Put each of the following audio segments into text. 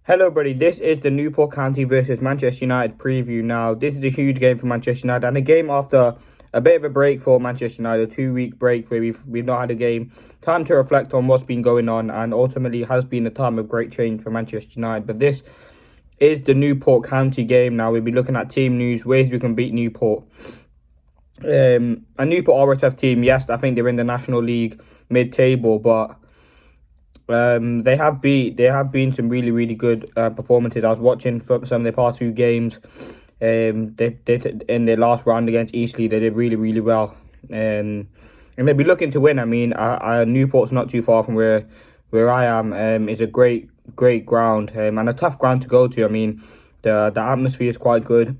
Hello, buddy. This is the Newport County versus Manchester United preview. Now, this is a huge game for Manchester United and a game after a bit of a break for Manchester United, a 2-week break where we've not had a game. Time to reflect on what's been going on, and ultimately has been a time of great change for Manchester United. But this is the Newport County game. Now, we'll be looking at team news, ways we can beat Newport. A Newport RSF team, yes, I think they're in the National League mid-table, but they have been some really good performances. I was watching some of their past few games. They in their last round against Eastleigh, they did really well. And they'll be looking to win. I mean, Newport's not too far from where I am. It's a great ground and a tough ground to go to. I mean, the atmosphere is quite good.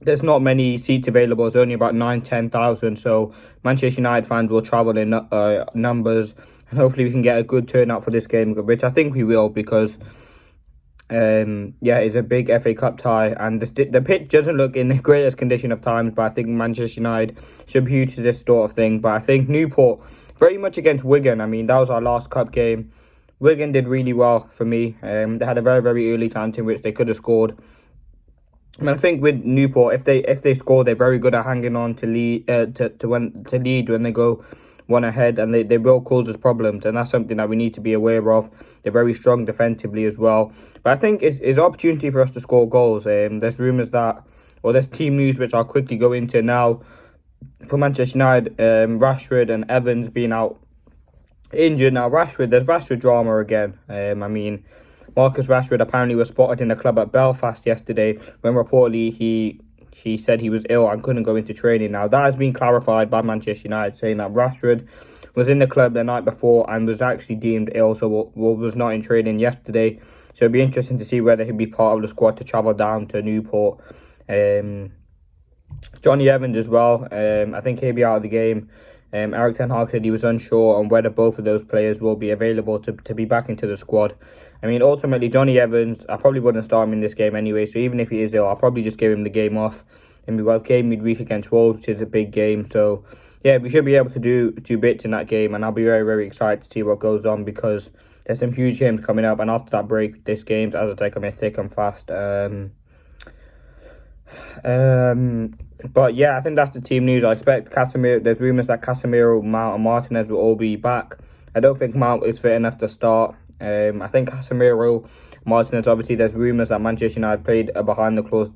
There's not many seats available. It's only about 9,000-10,000. So Manchester United fans will travel in numbers, and hopefully we can get a good turnout for this game, which I think we will, because it's a big FA Cup tie, and the pitch doesn't look in the greatest condition of times. But I think Manchester United should be huge to this sort of thing. But I think Newport very much against Wigan. I mean, that was our last cup game. Wigan did really well for me. They had a very early chance in which they could have scored. And I think with Newport, if they score, they're very good at hanging on to lead when they go one ahead, and they will cause us problems, and that's something that we need to be aware of. They're very strong defensively as well. But I think it's an opportunity for us to score goals. There's rumours there's team news which I'll quickly go into now. For Manchester United, Rashford and Evans being out injured. Now there's Rashford drama again. Marcus Rashford apparently was spotted in the club at Belfast yesterday when reportedly he said he was ill and couldn't go into training. Now, that has been clarified by Manchester United, saying that Rashford was in the club the night before and was actually deemed ill, so was not in training yesterday. So it'll be interesting to see whether he'll be part of the squad to travel down to Newport. Johnny Evans as well, I think he'll be out of the game. Eric Ten Hag said he was unsure on whether both of those players will be available to be back into the squad. I mean, ultimately, Johnny Evans, I probably wouldn't start him in this game anyway, so even if he is ill, I'll probably just give him the game off. And we've got a game midweek against Wolves, which is a big game. So, yeah, we should be able to do two bits in that game, and I'll be very excited to see what goes on, because there's some huge games coming up, and after that break, this game's, as I say, coming thick and fast. But yeah, I think that's the team news. I expect Casemiro. There's rumours that Casemiro, Mount, and Martinez will all be back. I don't think Mount is fit enough to start. I think Casemiro, Martinez. Obviously, there's rumours that Manchester United played a behind the closed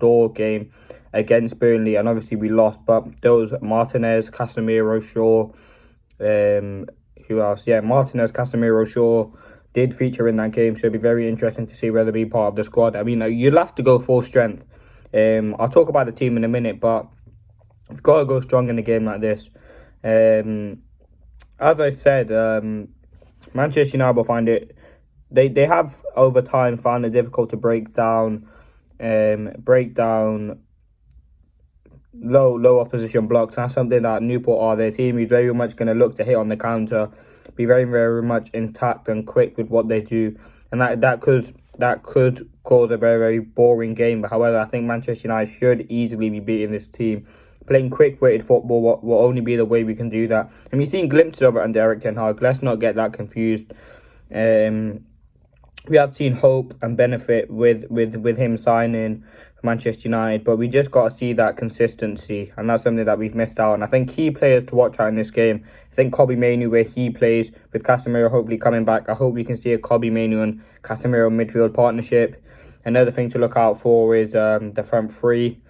door game against Burnley, and obviously we lost. But those Martinez, Casemiro, Shaw, who else? Yeah, Martinez, Casemiro, Shaw did feature in that game, so it'll be very interesting to see whether they'll be part of the squad. I mean, you'll have to go full strength. I'll talk about the team in a minute, but you've got to go strong in a game like this. As I said, Manchester United will find it. They have over time found it difficult to break down low opposition blocks. That's something that Newport are. Their team is very much going to look to hit on the counter, be very much intact and quick with what they do, and that could cause a very boring game. But however, I think Manchester United should easily be beating this team. Playing quick-witted football will only be the way we can do that. And we've seen glimpses of it under Eric Ten Hag. Let's not get that confused. We have seen hope and benefit with him signing for Manchester United, but we just got to see that consistency, and that's something that we've missed out on. I think key players to watch out in this game, I think Kobbie Mainoo, where he plays, with Casemiro hopefully coming back. I hope we can see a Kobbie Mainoo and Casemiro midfield partnership. Another thing to look out for is the front three.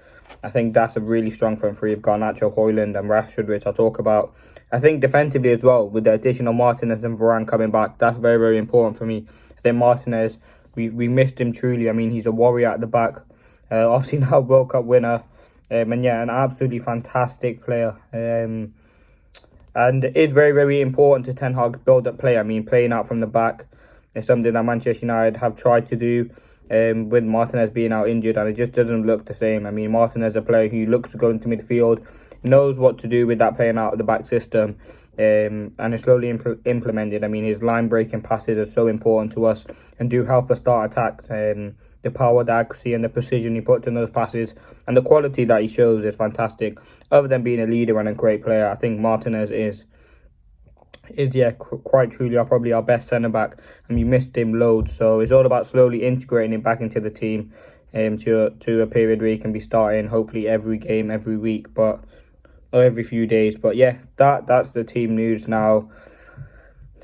I think that's a really strong front three of Garnacho, Højlund and Rashford, which I'll talk about. I think defensively as well, with the addition of Martinez and Varane coming back, that's very important for me. I think Martinez, we missed him truly. I mean, he's a warrior at the back. Obviously now World Cup winner. And yeah, an absolutely fantastic player. And it's very important to Ten Hag's build-up play. I mean, playing out from the back is something that Manchester United have tried to do. With Martinez being out injured, and it just doesn't look the same. I mean, Martinez is a player who looks to go into midfield, knows what to do with that playing out of the back system, and it's slowly implemented. I mean, his line-breaking passes are so important to us and do help us start attacks. The power, the accuracy and the precision he puts in those passes and the quality that he shows is fantastic. Other than being a leader and a great player, I think Martinez is, yeah, quite truly probably our best centre back, and we missed him loads. So it's all about slowly integrating him back into the team, to a period where he can be starting hopefully every game, every week, but or every few days. But yeah, that's the team news now.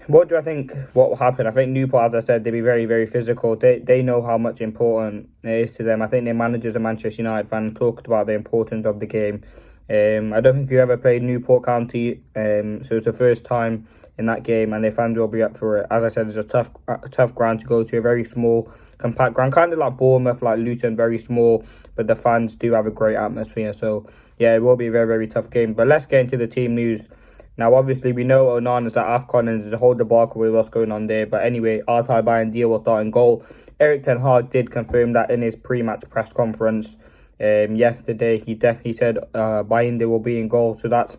What do I think? What will happen? I think Newport, as I said, they'll be very, very physical. They know how much important it is to them. I think their managers, a Manchester United fan, talked about the importance of the game. I don't think you ever played Newport County, so it's the first time in that game, and their fans will be up for it. As I said, it's a tough ground to go to, a very small, compact ground, kind of like Bournemouth, like Luton, very small, but the fans do have a great atmosphere. So yeah, it will be a very, very tough game. But let's get into the team news. Now, obviously, we know Onana's at AFCON and there's a whole debacle with what's going on there. But anyway, Altay Bayindir will start in goal. Eric Ten Hag did confirm that in his pre-match press conference yesterday. He definitely said Bayindir will be in goal. So that's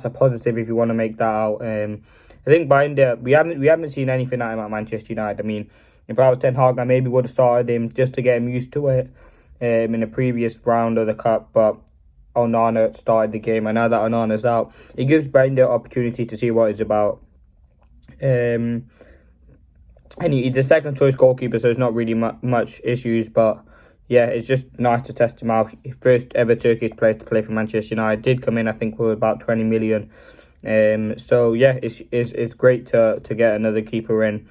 a positive if you want to make that out. I think Bayindir, we haven't seen anything at him at Manchester United. I mean, if I was Ten Hag, I maybe would have started him just to get him used to it in the previous round of the Cup. But Onana started the game, and now that Onana's out, it gives Bayindir the opportunity to see what he's about. And he's a second choice goalkeeper, so it's not really much issues, but yeah, it's just nice to test him out. First ever Turkish player to play for Manchester United, did come in, I think, with about 20 million. So yeah, it's great to get another keeper in.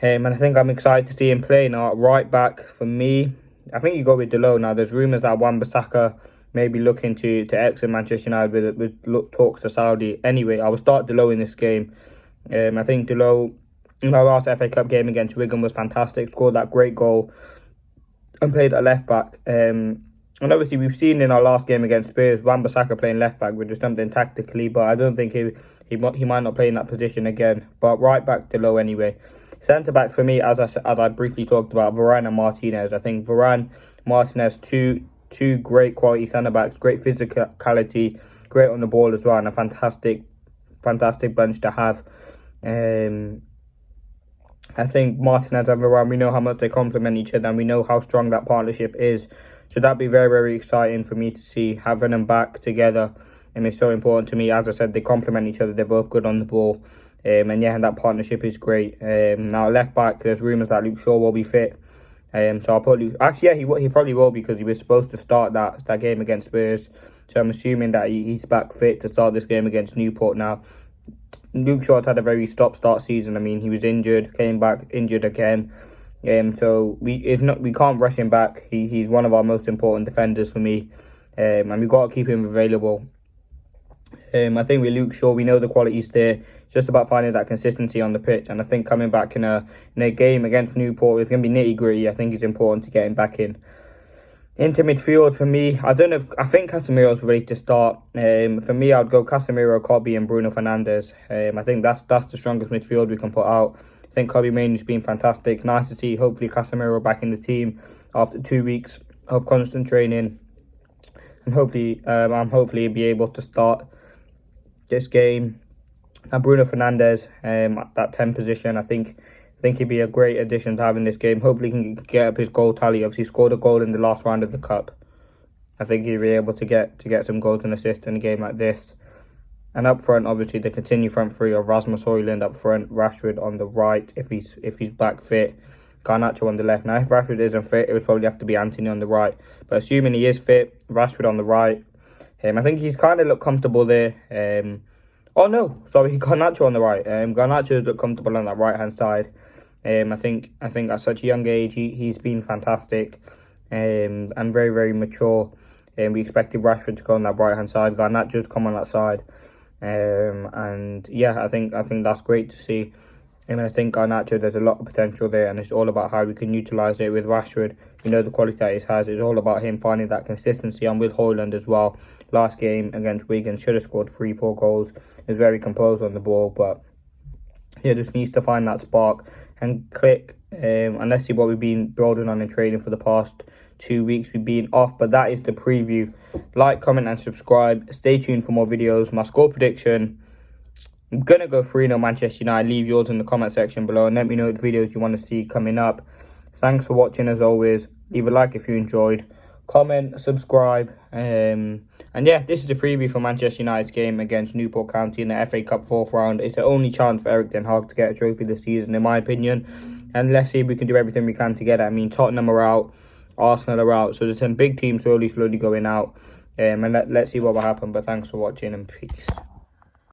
And I think I'm excited to see him play. Now, right back, for me, I think you go with Delot. Now, there's rumours that Wan-Bissaka maybe looking to exit Manchester United with talks to Saudi. Anyway, I will start Delot in this game. I think Delot, in our last FA Cup game against Wigan, was fantastic. Scored that great goal and played at left back. And obviously, we've seen in our last game against Spurs, Wan-Bissaka playing left back, which is something tactically, but I don't think he might not play in that position again. But right back Delot anyway. Centre back for me, as I briefly talked about, Varane and Martinez. I think Varane, Martinez, two great quality centre backs, great physicality, great on the ball as well, and a fantastic bunch to have. I think Martinez and Varane, we know how much they complement each other, and we know how strong that partnership is. So that'd be very, very exciting for me to see, having them back together. And it's so important to me. As I said, they complement each other. They're both good on the ball. And yeah, that partnership is great. Now, left back, there's rumours that Luke Shaw will be fit. So I'll put Luke. Actually, yeah, he probably will, because he was supposed to start that game against Spurs. So I'm assuming that he's back fit to start this game against Newport now. Luke Shaw's had a very stop-start season. I mean, he was injured, came back injured again. So we can't rush him back. He's one of our most important defenders for me. And we've got to keep him available. I think with Luke Shaw, we know the quality's there. It's just about finding that consistency on the pitch. And I think coming back in a game against Newport, it's going to be nitty-gritty. I think it's important to get him back in. Into midfield, for me, I think Casemiro's ready to start. For me, I'd go Casemiro, Kobe and Bruno Fernandes. I think that's the strongest midfield we can put out. I think Kobe Mainoo's been fantastic. Nice to see, hopefully, Casemiro back in the team after 2 weeks of constant training. And hopefully he'll be able to start this game. And Bruno Fernandes, at that 10 position, I think he'd be a great addition to have in this game. Hopefully he can get up his goal tally. Obviously, he scored a goal in the last round of the Cup. I think he'll be able to get some goals and assists in a game like this. And up front, obviously, the continued front three of Rasmus Højlund up front, Rashford on the right if he's back fit, Garnacho on the left. Now, if Rashford isn't fit, it would probably have to be Anthony on the right. But assuming he is fit, Rashford on the right. I think he's kind of looked comfortable there. Garnacho on the right. Garnacho looked comfortable on that right-hand side. I think at such a young age, he's been fantastic and very, very mature. We expected Rashford to go on that right-hand side, Garnacho to come on that side. And yeah, I think that's great to see. And I think Garnacho, there's a lot of potential there, and it's all about how we can utilise it with Rashford. We know the quality that he has. It's all about him finding that consistency. And with Højlund as well. Last game against Wigan, should have scored 3-4 goals. He was very composed on the ball, but he just needs to find that spark and click. And let's see what we've been building on in training for the past 2 weeks. We've been off, but that is the preview. Like, comment and subscribe. Stay tuned for more videos. My score prediction, I'm going to go 3-0 Manchester United. Leave yours in the comment section below and let me know the videos you want to see coming up. Thanks for watching as always. Leave a like if you enjoyed. comment, subscribe. And yeah, this is a preview for Manchester United's game against Newport County in the FA Cup 4th round. It's the only chance for Eric Ten Hag to get a trophy this season, in my opinion. And let's see if we can do everything we can to get it. I mean, Tottenham are out, Arsenal are out, so there's some big teams slowly going out. And let's see what will happen. But thanks for watching, and peace.